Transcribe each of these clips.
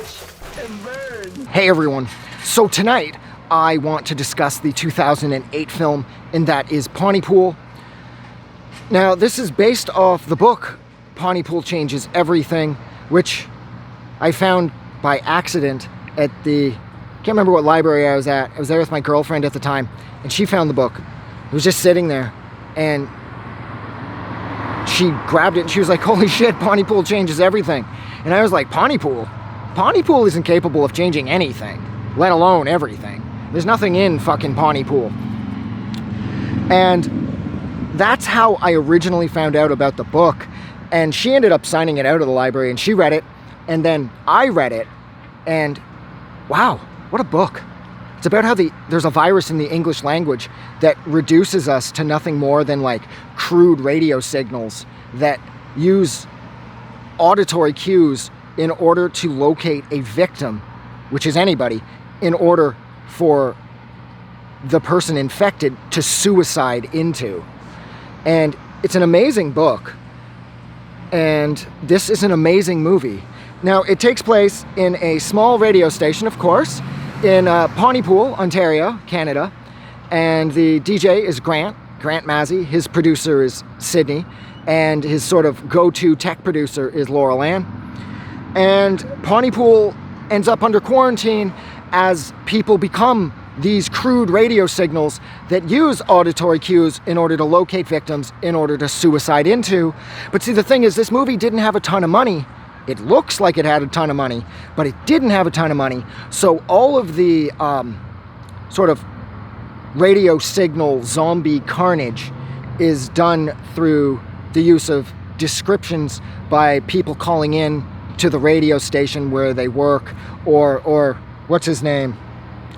Watch and learn. Hey everyone, so tonight I want to discuss the 2008 film, and that is Pontypool. Now this is based off the book Pontypool Changes Everything, which I found by accident at the, can't remember what library I was at. I was there with my girlfriend at the time, and she found the book. It was just sitting there, and she grabbed it and she was like, holy shit, Pontypool changes everything. And I was like, Pontypool? Pontypool isn't capable of changing anything, let alone everything. There's nothing in fucking Pontypool. And that's how I originally found out about the book. And she ended up signing it out of the library, and she read it, and then I read it, and wow, what a book. It's about how there's a virus in the English language that reduces us to nothing more than like crude radio signals that use auditory cues in order to locate a victim, which is anybody, in order for the person infected to suicide into. And it's an amazing book. And this is an amazing movie. Now, it takes place in a small radio station, of course, in Pontypool, Ontario, Canada. And the DJ is Grant Massey. His producer is Sydney. And his sort of go-to tech producer is Laurel Ann. And Pontypool ends up under quarantine as people become these crude radio signals that use auditory cues in order to locate victims, in order to suicide into. But see, the thing is, this movie didn't have a ton of money. It looks like it had a ton of money, but it didn't have a ton of money. So all of the sort of radio signal zombie carnage is done through the use of descriptions by people calling in to the radio station where they work, or what's his name?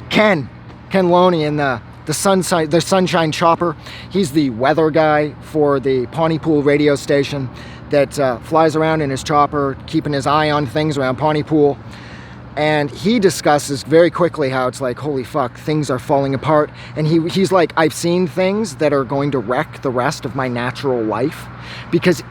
Ken Loney in the Sunshine Chopper. He's the weather guy for the Pontypool radio station that flies around in his chopper, keeping his eye on things around Pontypool. And he discusses very quickly how it's like, holy fuck, things are falling apart. And he's like, I've seen things that are going to wreck the rest of my natural life. Because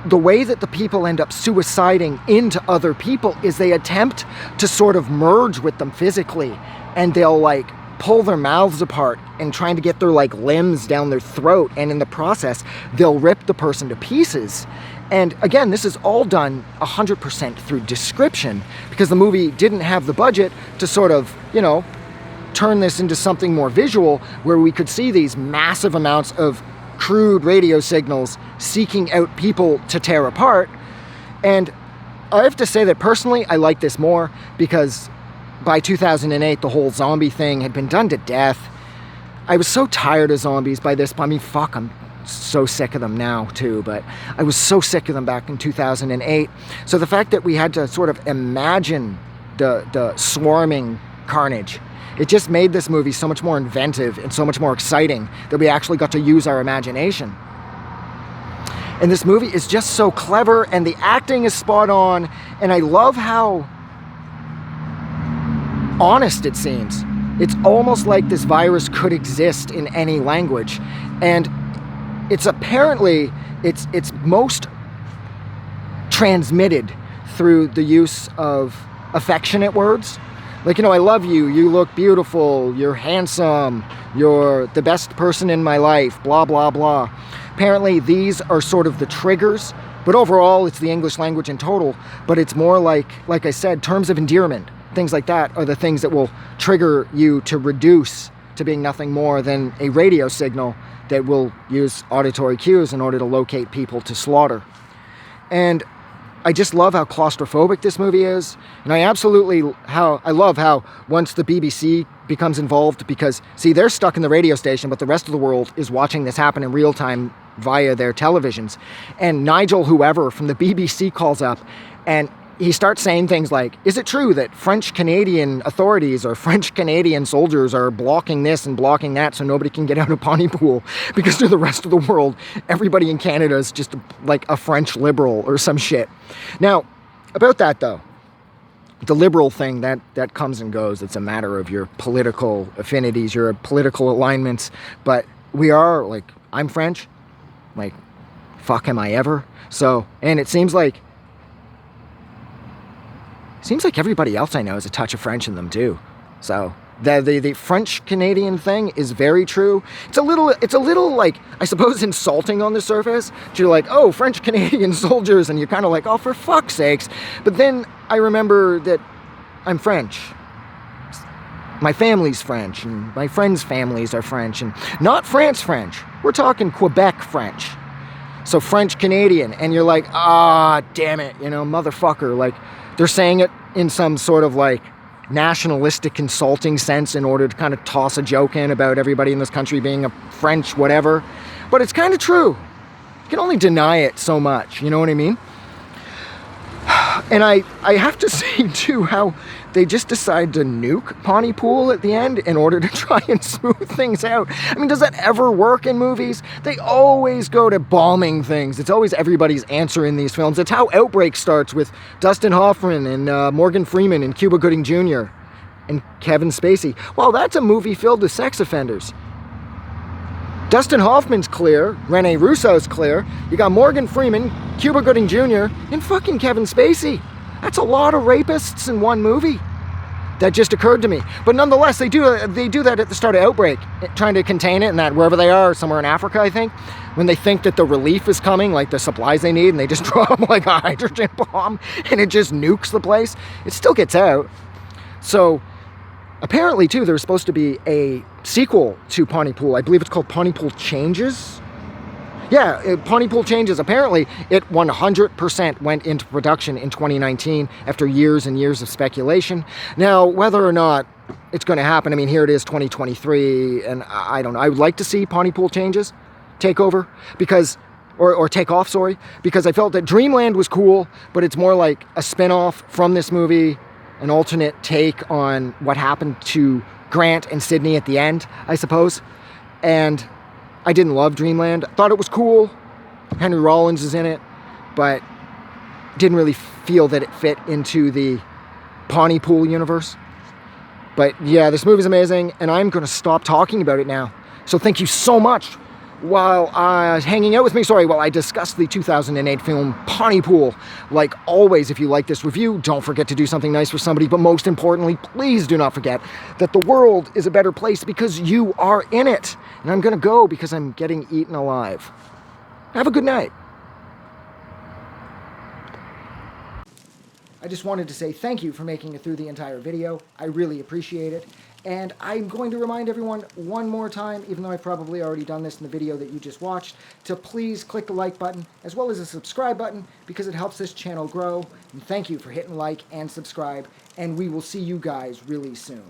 the way that the people end up suiciding into other people is they attempt to sort of merge with them physically. And they'll like pull their mouths apart and trying to get their like limbs down their throat. And in the process, they'll rip the person to pieces. And again, this is all done 100% through description, because the movie didn't have the budget to sort of, turn this into something more visual where we could see these massive amounts of crude radio signals seeking out people to tear apart. And I have to say that personally, I like this more because by 2008, the whole zombie thing had been done to death. I was so tired of zombies by this point. I mean, fuck, I'm so sick of them now too, but I was so sick of them back in 2008. So the fact that we had to sort of imagine the swarming carnage, it just made this movie so much more inventive and so much more exciting that we actually got to use our imagination. And this movie is just so clever, and the acting is spot on, and I love how honest it seems. It's almost like this virus could exist in any language. And it's apparently, it's most transmitted through the use of affectionate words. Like, I love you, you look beautiful, you're handsome, you're the best person in my life, blah, blah, blah. Apparently these are sort of the triggers, but overall it's the English language in total, but it's more like I said, terms of endearment, things like that are the things that will trigger you to reduce to being nothing more than a radio signal that will use auditory cues in order to locate people to slaughter. And I just love how claustrophobic this movie is. And I love how once the BBC becomes involved, because see, they're stuck in the radio station, but the rest of the world is watching this happen in real time via their televisions. And Nigel whoever from the BBC calls up, and he starts saying things like, is it true that French-Canadian authorities or French-Canadian soldiers are blocking this and blocking that so nobody can get out of Pontypool? Because to the rest of the world, everybody in Canada is just like a French liberal or some shit. Now, about that though, the liberal thing, that comes and goes. It's a matter of your political affinities, your political alignments. But we are, like, I'm French. Like, fuck am I ever? So, and it seems like seems like everybody else I know has a touch of French in them too. So the French-Canadian thing is very true. It's a little like, I suppose, insulting on the surface. You're like, oh, French-Canadian soldiers, and you're kind of like, oh, for fuck's sakes. But then I remember that I'm French. My family's French, and my friends' families are French, and not France French. We're talking Quebec French. So French-Canadian, and you're like, ah, damn it, you know, motherfucker. Like, they're saying it in some sort of like nationalistic insulting sense in order to kind of toss a joke in about everybody in this country being a French whatever. But it's kind of true. You can only deny it so much, you know what I mean? And I have to say too how they just decide to nuke Pontypool at the end in order to try and smooth things out. I mean, does that ever work in movies? They always go to bombing things. It's always everybody's answer in these films. It's how Outbreak starts with Dustin Hoffman and Morgan Freeman and Cuba Gooding Jr. and Kevin Spacey. Well, that's a movie filled with sex offenders. Dustin Hoffman's clear, Rene Russo's clear, you got Morgan Freeman, Cuba Gooding Jr., and fucking Kevin Spacey. That's a lot of rapists in one movie. That just occurred to me. But nonetheless, they do that at the start of Outbreak, trying to contain it, and that wherever they are, somewhere in Africa, I think, when they think that the relief is coming, like the supplies they need, and they just drop like a hydrogen bomb, and it just nukes the place, it still gets out. So, apparently, too, there's supposed to be a sequel to Pontypool. I believe it's called Pontypool Changes. Yeah, Pontypool Changes. Apparently, it 100% went into production in 2019 after years and years of speculation. Now, whether or not it's going to happen, I mean, here it is, 2023, and I don't know. I would like to see Pontypool Changes take over, because, or take off, sorry, because I felt that Dreamland was cool, but it's more like a spin-off from this movie, an alternate take on what happened to Grant and Sydney at the end, I suppose. And I didn't love Dreamland. I thought it was cool. Henry Rollins is in it, but didn't really feel that it fit into the Pontypool universe. But yeah, this movie's amazing, and I'm going to stop talking about it now. So thank you so much while hanging out with me. Sorry, while I discussed the 2008 film Pontypool. Like always, if you like this review, don't forget to do something nice for somebody. But most importantly, please do not forget that the world is a better place because you are in it. And I'm going to go because I'm getting eaten alive. Have a good night. I just wanted to say thank you for making it through the entire video. I really appreciate it. And I'm going to remind everyone one more time, even though I've probably already done this in the video that you just watched, to please click the like button as well as the subscribe button because it helps this channel grow. And thank you for hitting like and subscribe, and we will see you guys really soon.